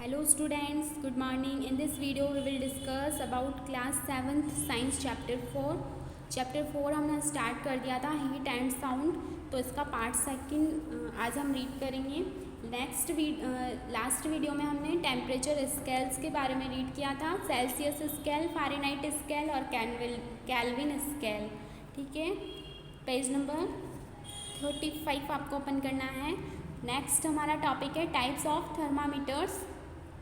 Hello students, good morning. In this video we will discuss about class 7th science chapter 4. Chapter 4 हमने start कर दिया था heat and sound, तो इसका part second आज हम रीड करेंगे। लास्ट वीडियो में हमने टेम्परेचर स्केल्स के बारे में रीड किया था, सेल्सियस स्केल, फ़ारेनहाइट स्केल और केल्विन स्केल। ठीक है, पेज नंबर 35 आपको ओपन करना है। नेक्स्ट हमारा टॉपिक है types of thermometers.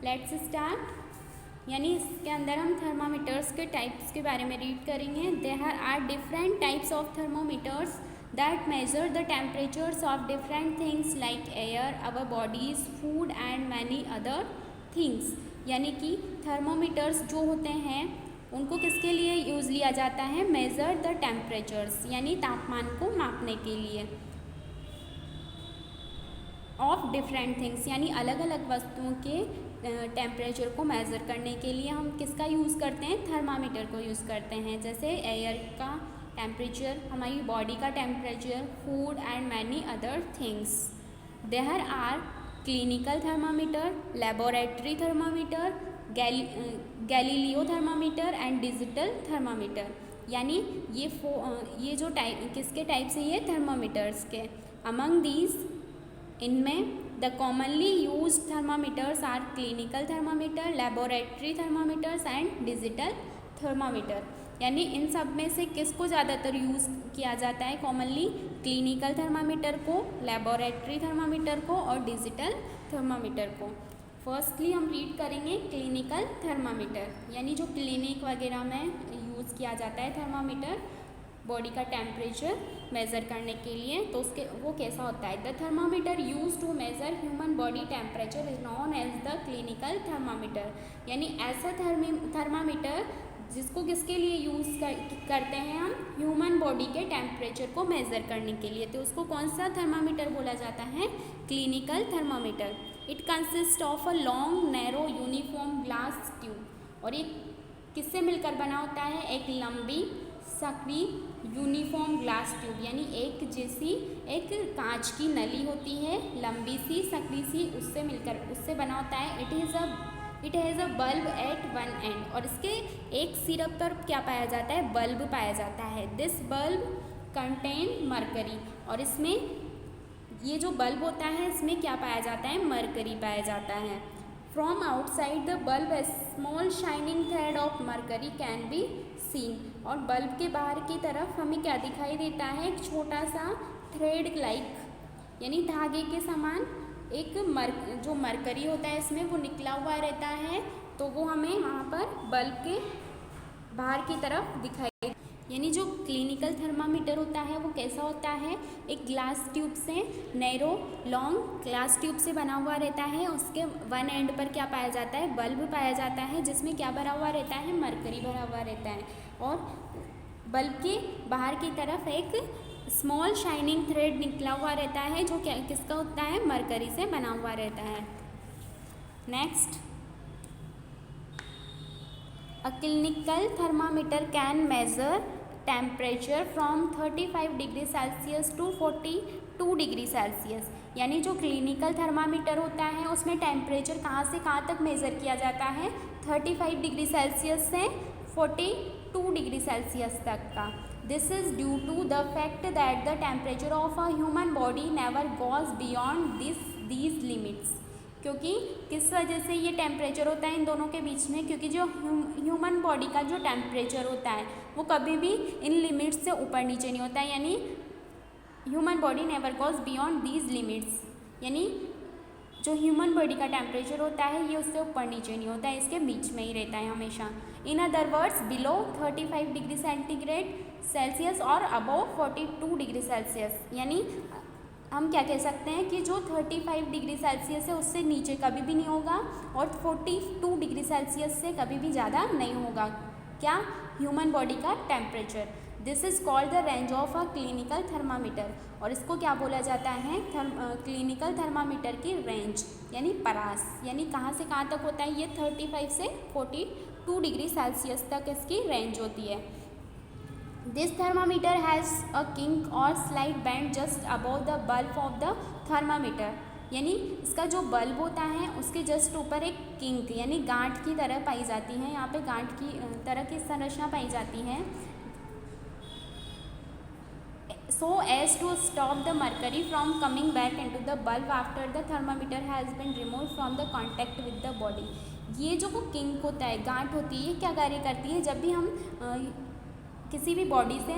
Let's start. यानी इसके अंदर हम थर्मामीटर्स के टाइप्स के बारे में रीड करेंगे। There are different types of thermometers that measure the temperatures of different things like air, our bodies, food and many other things. यानी कि थर्मोमीटर्स जो होते हैं उनको किसके लिए यूज़ लिया जाता है? मेजर द टेम्परेचर्स, यानी तापमान को मापने के लिए। ऑफ डिफरेंट थिंग्स, यानी अलग अलग वस्तुओं के टेम्परेचर को मेज़र करने के लिए हम किसका यूज़ करते हैं? थर्मामीटर को यूज़ करते हैं। जैसे एयर का टेम्परेचर, हमारी बॉडी का temperature, food and many other things. There are clinical thermometer, laboratory thermometer, Galileo thermometer and digital thermometer. यानी ये जो टाइप किसके टाइप से? ये थर्मामीटर्स के। अमंग दीज, इनमें the commonly use thermometers are clinical thermometer, laboratory thermometers and digital thermometer. यानी इन सब में से किसको ज़्यादातर यूज़ किया जाता है? कॉमनली क्लिनिकल थर्मामीटर को, लेबोरेटरी थर्मामीटर को और डिजिटल थर्मामीटर को। फर्स्टली हम रीड करेंगे क्लिनिकल थर्मामीटर, यानी जो क्लिनिक वगैरह में यूज़ किया जाता है थर्मामीटर बॉडी का टेम्परेचर मेज़र करने के लिए, तो उसके वो कैसा होता है? The thermometer use to measure human body temperature is known as the clinical thermometer. यानी ऐसा थर्मामीटर जिसको किसके लिए यूज़ करते हैं हम? ह्यूमन बॉडी के टेम्परेचर को मेज़र करने के लिए, तो उसको कौन सा थर्मामीटर बोला जाता है? Clinical thermometer. It consist of a long narrow uniform glass tube. और ये किससे मिलकर बना होता है? एक लंबी सकरी यूनिफॉर्म ग्लास ट्यूब, यानी एक जैसी एक कांच की नली होती है, लंबी सी सकरी सी, उससे बना होता है। It has a bulb at one end. और इसके एक सिर पर क्या पाया जाता है? बल्ब पाया जाता है। This bulb contain mercury. और इसमें ये जो बल्ब होता है इसमें क्या पाया जाता है? मरकरी पाया जाता है। From outside the bulb A small shining thread of mercury can be seen. और बल्ब के बाहर की तरफ हमें क्या दिखाई देता है? एक छोटा सा थ्रेड लाइक, यानी धागे के समान एक जो मरकरी होता है इसमें वो निकला हुआ रहता है, तो वो हमें वहाँ पर बल्ब के बाहर की तरफ दिखाई। यानी जो क्लिनिकल थर्मामीटर होता है वो कैसा होता है? एक ग्लास ट्यूब से, नैरो लॉन्ग ग्लास ट्यूब से बना हुआ रहता है। उसके वन एंड पर क्या पाया जाता है? बल्ब पाया जाता है, जिसमें क्या भरा हुआ रहता है? मरकरी भरा हुआ रहता है। और बल्ब के बाहर की तरफ एक स्मॉल शाइनिंग थ्रेड निकला हुआ रहता है, जो क्या किसका होता है? मरकरी से बना हुआ रहता है। Next, a clinical thermometer can measure temperature from 35 degree Celsius to 42 degree Celsius. यानी जो क्लिनिकल थर्मामीटर होता है उसमें टेम्परेचर कहाँ से कहाँ तक मेज़र किया जाता है? 35 डिग्री सेल्सियस से 42 डिग्री सेल्सियस तक का। This is due to the fact that the temperature of a human body never goes beyond these limits. क्योंकि किस वजह से ये टेम्परेचर होता है इन दोनों के बीच में? क्योंकि जो ह्यूमन बॉडी का जो टेम्परेचर होता है वो कभी भी इन लिमिट्स से ऊपर नीचे नहीं होता है। यानी human body never goes beyond these limits, यानी जो ह्यूमन बॉडी का टेम्परेचर होता है ये उससे ऊपर नीचे नहीं होता है, इसके बीच में ही रहता है हमेशा। In other words, below 35 degree centigrade Celsius और अबव 42 डिग्री सेल्सियस। यानी हम क्या कह सकते हैं कि जो 35 डिग्री सेल्सियस है उससे नीचे कभी भी नहीं होगा और 42 डिग्री सेल्सियस से कभी भी ज़्यादा नहीं होगा। क्या? ह्यूमन बॉडी का temperature. This is called the range of a clinical thermometer. और इसको क्या बोला जाता है? क्लिनिकल थर्मामीटर की रेंज, यानी परास। यानी कहाँ से कहाँ तक होता है? ये 35 से 42 डिग्री सेल्सियस तक इसकी रेंज होती है। This thermometer has a kink or slight bend just above the bulb of the thermometer. यानी इसका जो बल्ब होता है उसके जस्ट ऊपर एक किंक यानी गांठ की तरह पाई जाती है, यहाँ पे गांठ की तरह की संरचना पाई जाती है। So as to stop the mercury from coming back into the bulb after the thermometer has been removed from the contact with the body। ये जो किंक होता है, गांठ होती है, ये क्या कार्य करती है? जब भी हम किसी भी बॉडी से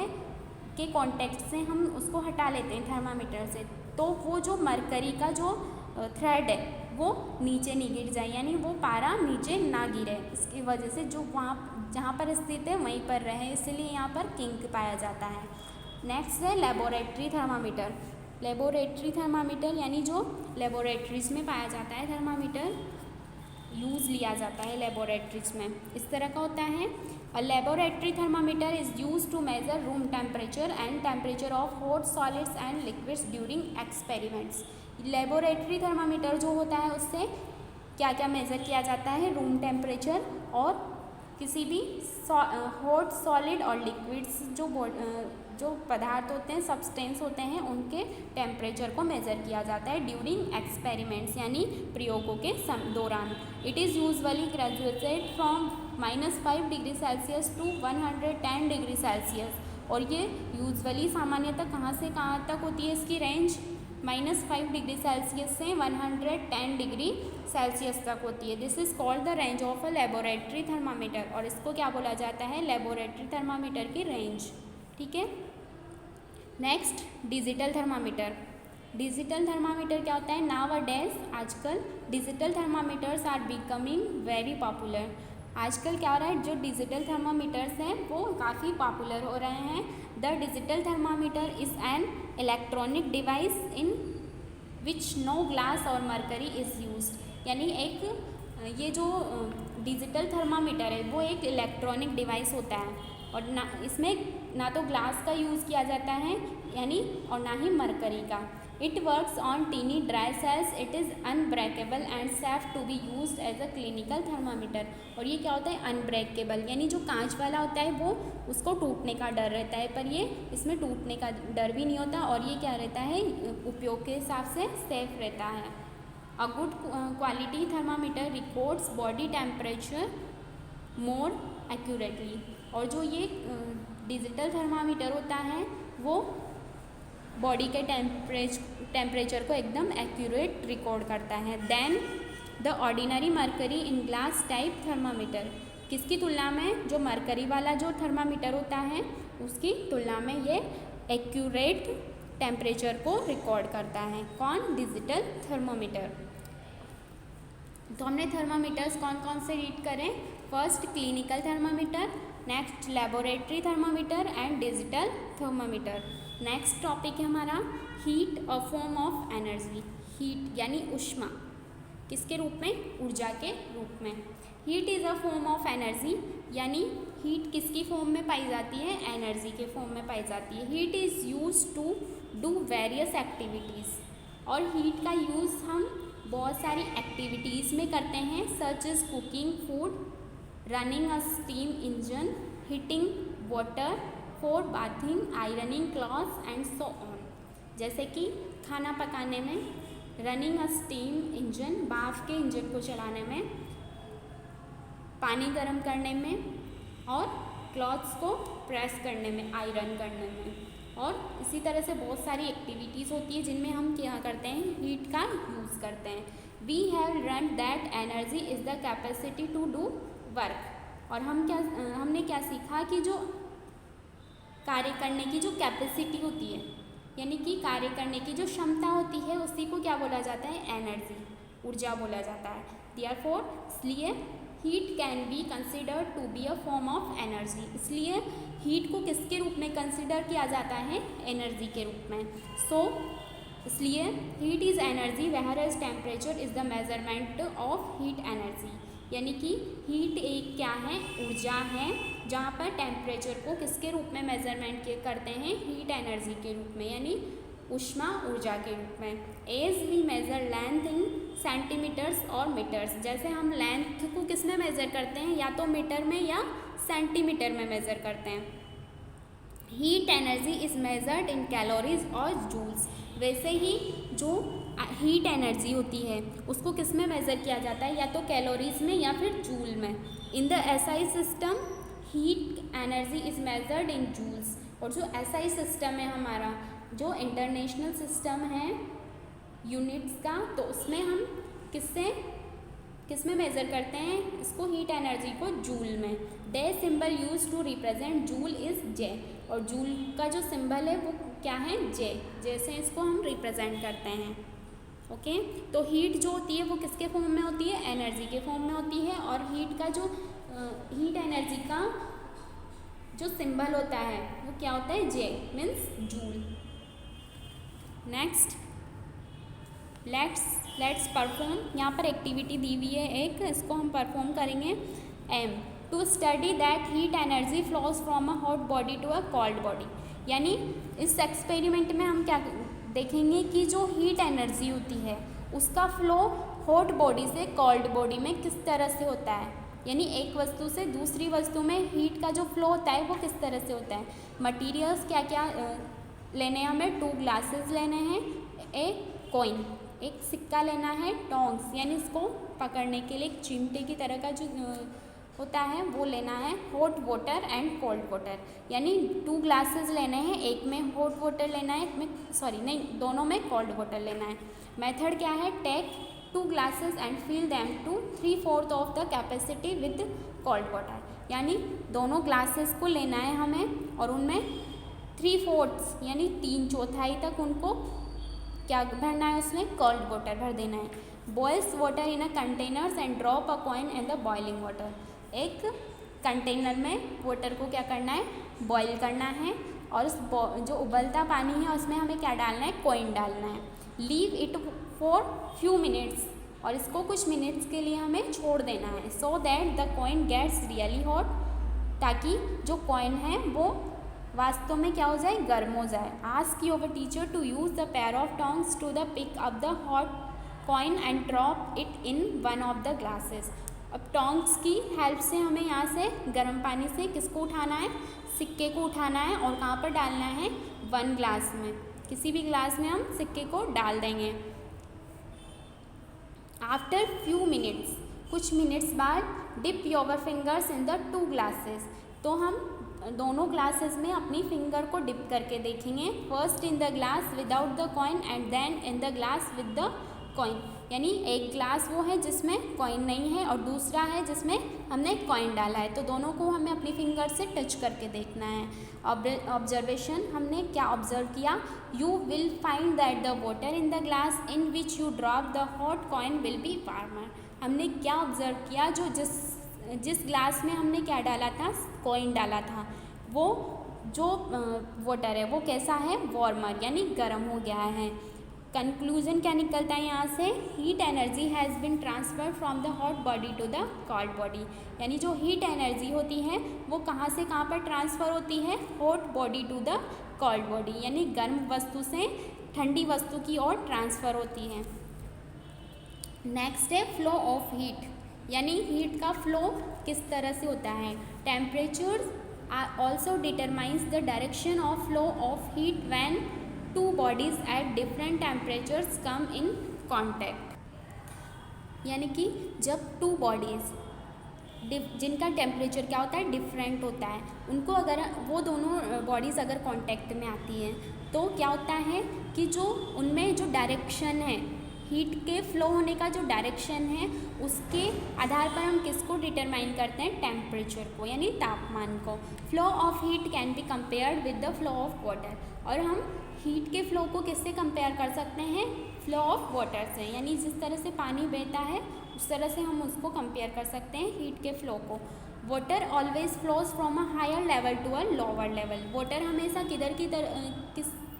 के कांटेक्ट से हम उसको हटा लेते हैं थर्मामीटर से, तो वो जो मरकरी का जो थ्रेड है वो नीचे नहीं गिर जाए, यानी वो पारा नीचे ना गिरे, इसकी वजह से जो वहाँ जहाँ पर स्थित है वहीं पर रहे, इसलिए यहाँ पर किंक पाया जाता है। नेक्स्ट है लेबोरेटरी थर्मामीटर। लेबोरेटरी थर्मामीटर यानी जो लेबोरेटरीज में पाया जाता है थर्मामीटर, यूज़ लिया जाता है लेबोरेटरीज में, इस तरह का होता है। A laboratory thermometer is use to measure room temperature and temperature of hot solids and liquids during experiments. Laboratory thermometer जो होता है उससे क्या क्या मेज़र किया जाता है? रूम टेम्परेचर और किसी भी हॉट सॉलिड और लिक्विड्स जो पदार्थ होते हैं, सब्सटेंस होते हैं, उनके टेम्परेचर को मेज़र किया जाता है ड्यूरिंग एक्सपेरिमेंट्स यानी प्रयोगों के दौरान। It is usually graduated from -5 degree Celsius to 110 degree Celsius. और ये यूजुअली सामान्यतः कहाँ से कहाँ तक होती है इसकी रेंज? -5 डिग्री सेल्सियस से 110 डिग्री सेल्सियस तक होती है। This is called the range of a laboratory thermometer. और इसको क्या बोला जाता है? लेबोरेटरी थर्मामीटर की रेंज। ठीक है। Next digital thermometer. Digital thermometer क्या होता है? नाउ-अ-डेज आजकल digital thermometers are becoming very popular. आजकल क्या हो रहा है? जो डिजिटल थर्मामीटर्स हैं वो काफ़ी पॉपुलर हो रहे हैं। The digital thermometer is an electronic device in which no glass और मरकरी इज़ यूज्ड। यानी एक ये जो डिजिटल थर्मामीटर है वो एक इलेक्ट्रॉनिक डिवाइस होता है और ना इसमें ना तो ग्लास का यूज़ किया जाता है यानी और ना ही मरकरी का। It works on tiny dry cells, it is unbreakable and safe to be used as a clinical thermometer. और ये क्या होता है? अनब्रेकेबल, यानी जो कांच वाला होता है वो उसको टूटने का डर रहता है, पर ये इसमें टूटने का डर भी नहीं होता और ये क्या रहता है? उपयोग के हिसाब से सेफ रहता है। A good quality thermometer records body temperature more accurately. और जो ये डिजिटल थर्मामीटर होता है वो बॉडी के टेम्परेचर को एकदम एक्यूरेट रिकॉर्ड करता है। Than the ordinary mercury in glass type thermometer. किसकी तुलना में? जो मरकरी वाला जो थर्मामीटर होता है उसकी तुलना में ये एक्यूरेट टेम्परेचर को रिकॉर्ड करता है। कौन? Digital thermometer. तो हमने थर्मामीटर्स कौन कौन से रीड करें? First clinical thermometer, next laboratory thermometer and digital thermometer. Next topic है हमारा heat a form of energy. Heat यानी ऊष्मा, किसके रूप में? ऊर्जा के रूप में। Heat is a form of energy, यानी हीट किसकी फॉर्म में पाई जाती है? एनर्जी के फॉर्म में पाई जाती है। Heat is use to do various activities. और हीट का यूज़ हम बहुत सारी एक्टिविटीज़ में करते हैं, such as cooking food, running a steam engine, heating water for bathing, ironing clothes and so on. जैसे कि खाना पकाने में, रनिंग अ स्टीम इंजन भाप के इंजन को चलाने में, पानी गर्म करने में और क्लॉथ्स को प्रेस करने में, आयरन करने में। और इसी तरह से बहुत सारी एक्टिविटीज़ होती है जिनमें हम क्या करते हैं? हीट का यूज़ करते हैं। We have learn that energy is the capacity to do work. और हमने क्या सीखा कि जो कार्य करने की जो कैपेसिटी होती है, यानी कि कार्य करने की जो क्षमता होती है, उसी को क्या बोला जाता है? एनर्जी, ऊर्जा बोला जाता है। देयरफॉर इसलिए heat can be considered to be a form of energy. इसलिए हीट को किसके रूप में कंसिडर किया जाता है? एनर्जी के रूप में। इसलिए heat is energy whereas temperature is the measurement of heat energy. यानी कि हीट एक क्या है? ऊर्जा है, जहाँ पर टेम्परेचर को किसके रूप में मेजरमेंट करते हैं? हीट एनर्जी के रूप में, यानी ऊष्मा ऊर्जा के रूप में। As we measure length in centimetres और मीटर्स। जैसे हम लेंथ को किस में मेज़र करते हैं? या तो मीटर में या सेंटीमीटर में मेज़र करते हैं। Heat energy is measured in calories और जूल्स। वैसे ही जो हीट एनर्जी होती है उसको किस में मेज़र किया जाता है, या तो कैलोरीज में या फिर जूल में। In the SI system heat energy is measured in joules. और जो एसआई सिस्टम है हमारा, जो इंटरनेशनल सिस्टम है यूनिट्स का, तो उसमें हम किस में मेज़र करते हैं इसको, हीट एनर्जी को जूल में। The symbol use to represent joule is J, और जूल का जो सिंबल है वो क्या है, जे से इसको हम रिप्रेजेंट करते हैं। ओके, तो हीट जो होती है वो किसके फॉर्म में होती है, एनर्जी के फॉर्म में होती है। और हीट का जो हीट एनर्जी का जो सिंबल होता है वो क्या होता है, J means joule. Next let's perform. यहाँ पर एक्टिविटी दी हुई है एक, इसको हम परफॉर्म करेंगे। Aim to study that heat energy flows from a hot body to a cold body. यानी इस एक्सपेरिमेंट में हम क्या देखेंगे कि जो हीट एनर्जी होती है उसका फ्लो हॉट बॉडी से कोल्ड बॉडी में किस तरह से होता है। यानी एक वस्तु से दूसरी वस्तु में हीट का जो फ्लो होता है वो किस तरह से होता है। मटीरियल्स क्या क्या लेने हैं हमें, 2 ग्लासेस लेने हैं, एक कॉइन, एक सिक्का लेना है, टोंग्स यानी इसको पकड़ने के लिए एक चिमटे की तरह का जो होता है वो लेना है, hot water and cold water. यानी 2 ग्लासेस लेने हैं, एक में हॉट वाटर लेना है, दोनों में कोल्ड वाटर लेना है। मेथड क्या है, take 2 glasses and fill them to 3/4 of the capacity with cold water. यानी दोनों ग्लासेस को लेना है हमें और उनमें 3/4 यानी 3/4 तक उनको क्या भरना है, उसमें कोल्ड वाटर भर देना है। Boils water in a containers and drop a coin in the boiling water. एक कंटेनर में वाटर को क्या करना है, बॉईल करना है, और उस जो उबलता पानी है उसमें हमें क्या डालना है, कॉइन डालना है। Leave it for few minutes, और इसको कुछ मिनट्स के लिए हमें छोड़ देना है, so that the coin gets really hot, ताकि जो कॉइन है वो वास्तव में क्या हो जाए, गर्म हो जाए। Ask your teacher to use the pair of tongs to the pick up the hot coin and drop it in one of the glasses. अब टोंग्स की हेल्प से हमें यहाँ से गर्म पानी से किसको उठाना है, सिक्के को उठाना है, और कहाँ पर डालना है, 1 ग्लास में, किसी भी ग्लास में हम सिक्के को डाल देंगे। आफ्टर फ्यू मिनट्स, कुछ मिनट्स बाद, dip your fingers in the 2 glasses. तो हम दोनों ग्लासेस में अपनी फिंगर को डिप करके देखेंगे। First in the glass without the coin and then in the glass with the coin. यानी एक ग्लास वो है जिसमें कॉइन नहीं है और दूसरा है जिसमें हमने कॉइन डाला है, तो दोनों को हमें अपनी फिंगर से टच करके देखना है। ऑब्जर्वेशन, हमने क्या ऑब्जर्व किया, you will find that the water in the glass in which you drop the hot coin will be warmer. हमने क्या ऑब्जर्व किया, जो जिस ग्लास में हमने क्या डाला था, कॉइन डाला था, वो जो वाटर है वो कैसा है, वार्मर यानी गर्म हो गया है। कंक्लूजन क्या निकलता है यहाँ से, heat energy has been transferred from the hot body to the cold body. यानी जो हीट एनर्जी होती है वो कहाँ से कहाँ पर ट्रांसफ़र होती है, hot body to the cold body, यानी गर्म वस्तु से ठंडी वस्तु की ओर ट्रांसफ़र होती है। नेक्स्ट है फ्लो ऑफ हीट, यानी हीट का फ्लो किस तरह से होता है। Temperature also determines the direction of flow of heat when 2 bodies at different temperatures come in contact। यानी कि जब 2 bodies जिनका टेम्परेचर क्या होता है, डिफरेंट होता है, उनको अगर वो दोनों बॉडीज़ अगर कांटेक्ट में आती हैं तो क्या होता है कि जो उनमें जो डायरेक्शन है, हीट के फ्लो होने का जो डायरेक्शन है, उसके आधार पर हम किसको डिटरमाइन करते हैं, टेम्परेचर को यानी तापमान को। Flow of heat can be compared with the flow of water. और हम हीट के फ्लो को किससे कंपेयर कर सकते हैं, फ्लो ऑफ वाटर से, यानी जिस तरह से पानी बहता है उस तरह से हम उसको कंपेयर कर सकते हैं हीट के फ्लो को। Water always flows from a higher level to a lower level. Water हमेशा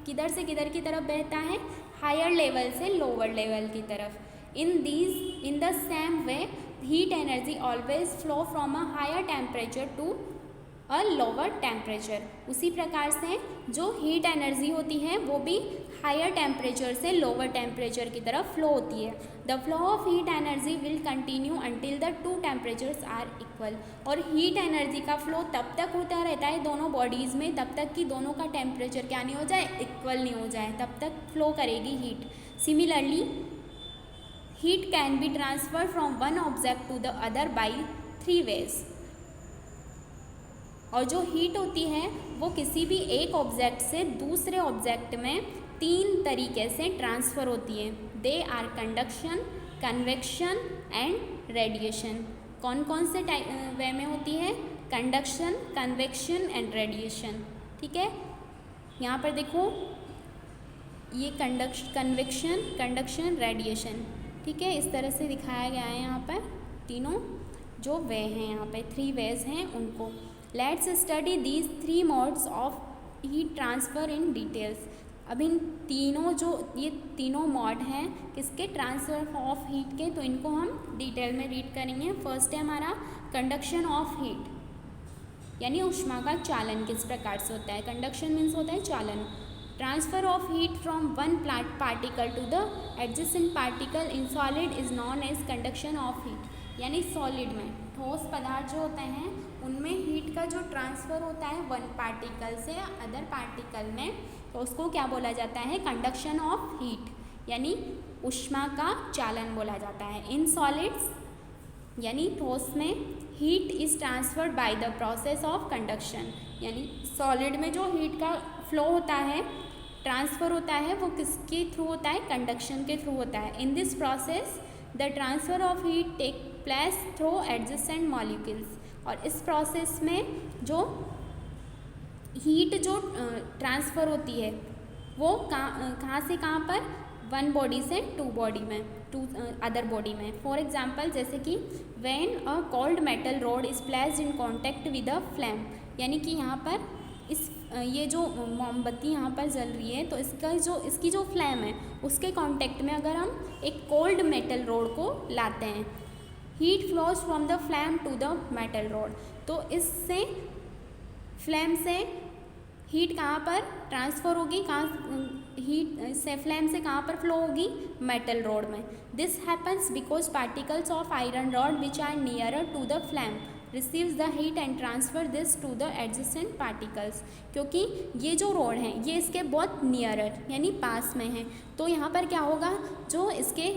किधर से किधर की तरफ बहता है, हायर लेवल से लोअर लेवल की तरफ। In the same way heat energy always flow from a higher temperature to a lower temperature. उसी प्रकार से जो हीट एनर्जी होती है वो भी हायर टेम्परेचर से लोअर टेम्परेचर की तरफ फ्लो होती है। The flow of heat energy will continue until the 2 temperatures are equal. और हीट एनर्जी का फ्लो तब तक होता रहता है दोनों बॉडीज़ में, तब तक कि दोनों का टेम्परेचर क्या नहीं हो जाए, इक्वल नहीं हो जाए, तब तक फ्लो करेगी heat. Similarly heat can be transfer from one object to the other by 3 ways। और जो हीट होती है वो किसी भी एक ऑब्जेक्ट से दूसरे ऑब्जेक्ट में 3 तरीके से ट्रांसफ़र होती है। They are conduction, convection and radiation. कौन कौन से वे में होती है? Conduction, convection and radiation. ठीक है, यहाँ पर देखो ये कन्वेक्शन, कंडक्शन, रेडिएशन। ठीक है, इस तरह से दिखाया गया है यहाँ पर तीनों जो वे हैं, यहाँ पे 3 ways हैं उनको। Let's study these 3 modes of heat transfer in details. अब इन तीनों ये तीनों मॉड हैं किसके? ट्रांसफ़र ऑफ हीट के, तो इनको हम डिटेल में रीड करेंगे। फर्स्ट है हमारा कंडक्शन ऑफ हीट, यानी ऊष्मा का चालन किस प्रकार से होता है। कंडक्शन मीन्स होता है चालन। Transfer of heat from one particle to the adjacent particle in solid is known as conduction of heat. यानी सॉलिड में ठोस पदार्थ जो होते हैं उनमें हीट का जो ट्रांसफ़र होता है वन पार्टिकल से अदर पार्टिकल में, तो उसको क्या बोला जाता है? कंडक्शन ऑफ हीट, यानी ऊष्मा का चालन बोला जाता है। इन सॉलिड्स यानी ठोस में heat is transferred by the process of conduction, यानी सॉलिड में जो हीट का फ्लो होता है, ट्रांसफ़र होता है, वो किसके थ्रू होता है? कंडक्शन के थ्रू होता है। In this process the transfer of heat take place through adjacent molecules. और इस प्रोसेस में जो हीट जो ट्रांसफ़र होती है वो कहाँ से कहाँ पर? वन बॉडी से टू बॉडी में, टू अदर बॉडी में। फॉर एग्जाम्पल जैसे कि when a cold metal rod is placed in contact with a flame, यानी कि यहाँ पर ये जो मोमबत्ती यहाँ पर जल रही है तो इसकी जो फ्लेम है उसके कांटेक्ट में अगर हम एक कोल्ड मेटल रॉड को लाते हैं, heat flows from the flame to the metal rod, तो इससे फ्लेम से हीट कहाँ पर ट्रांसफ़र होगी? हीट से फ्लेम से कहाँ पर फ्लो होगी? मेटल रॉड में। This happens because particles of iron rod which are nearer to the flame receives the heat and transfer this to the adjacent particles. क्योंकि ये जो रॉड हैं ये इसके बहुत नियरर यानी पास में हैं, तो यहाँ पर क्या होगा? जो इसके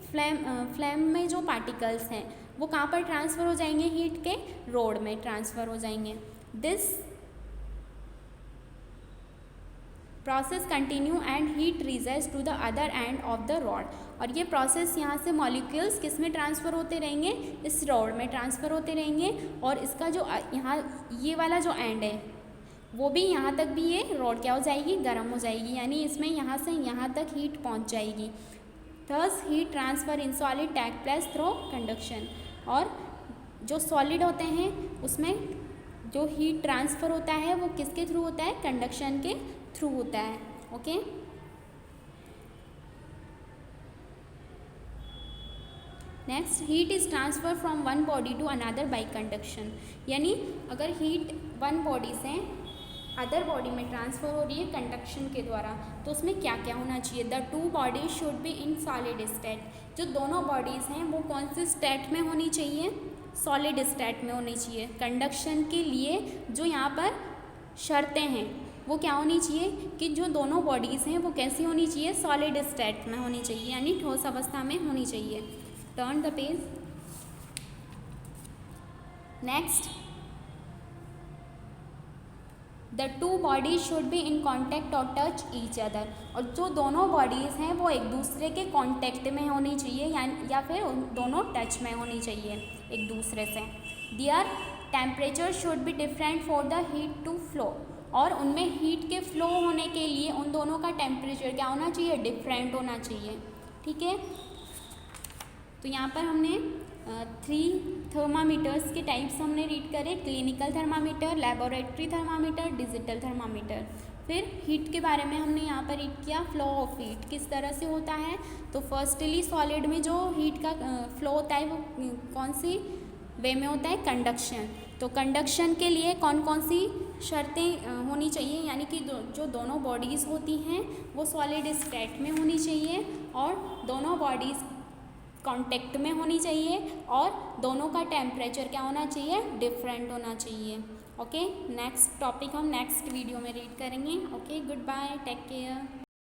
फ्लेम में जो पार्टिकल्स हैं वो कहाँ पर ट्रांसफ़र हो जाएंगे? हीट के रॉड में ट्रांसफ़र हो जाएंगे। This process continue and heat reaches to the other end of the rod. और ये प्रोसेस यहाँ से मॉलिक्यूल्स किस में ट्रांसफ़र होते रहेंगे? इस रॉड में ट्रांसफ़र होते रहेंगे। और इसका जो यहाँ ये वाला जो एंड है वो भी यहाँ तक भी ये रॉड क्या हो जाएगी? गर्म हो जाएगी, यानी इसमें यहाँ से यहाँ तक हीट पहुँच जाएगी। Thus heat transfer in solid take place through conduction. और जो सॉलिड होते हैं उसमें जो हीट ट्रांसफ़र होता है वो किसके थ्रू होता है? कंडक्शन के थ्रू होता है। Okay, next heat is transfer from one body to another by conduction. यानी अगर हीट वन बॉडी से अदर बॉडी में ट्रांसफ़र हो रही है कंडक्शन के द्वारा, तो उसमें क्या क्या होना चाहिए? The two bodies should be in solid state. जो दोनों बॉडीज़ हैं वो कौन से स्टेट में होनी चाहिए? सॉलिड स्टेट में होनी चाहिए। कंडक्शन के लिए जो यहाँ पर शर्तें हैं वो क्या होनी चाहिए कि जो दोनों बॉडीज़ हैं वो कैसी होनी चाहिए? सॉलिड स्टेट में होनी चाहिए, यानी ठोस अवस्था में होनी चाहिए। Turn the page. Next, the two bodies should be in contact और टच ईच अदर। और जो दोनों बॉडीज़ हैं वो एक दूसरे के कॉन्टैक्ट में होनी चाहिए या फिर दोनों टच में होनी चाहिए एक दूसरे से। Their temperature should be different for the heat to flow. और उनमें हीट के फ्लो होने के लिए उन दोनों का टेम्परेचर क्या होना चाहिए? डिफरेंट होना चाहिए। ठीक है, तो यहाँ पर हमने 3 थर्मामीटर्स के टाइप्स हमने रीड करे। Clinical thermometer, laboratory thermometer, digital thermometer. फिर हीट के बारे में हमने यहाँ पर रीड किया, फ्लो ऑफ हीट किस तरह से होता है। तो फर्स्टली सॉलिड में जो हीट का फ्लो होता है वो कौन सी वे में होता है? कंडक्शन। तो कंडक्शन के लिए कौन कौन सी शर्तें होनी चाहिए? यानी कि जो दोनों बॉडीज़ होती हैं वो सॉलिड स्टेट में होनी चाहिए और दोनों बॉडीज़ कांटेक्ट में होनी चाहिए और दोनों का टेम्परेचर क्या होना चाहिए? डिफरेंट होना चाहिए। ओके, नेक्स्ट टॉपिक हम नेक्स्ट वीडियो में रीड करेंगे। Okay, good bye, take care.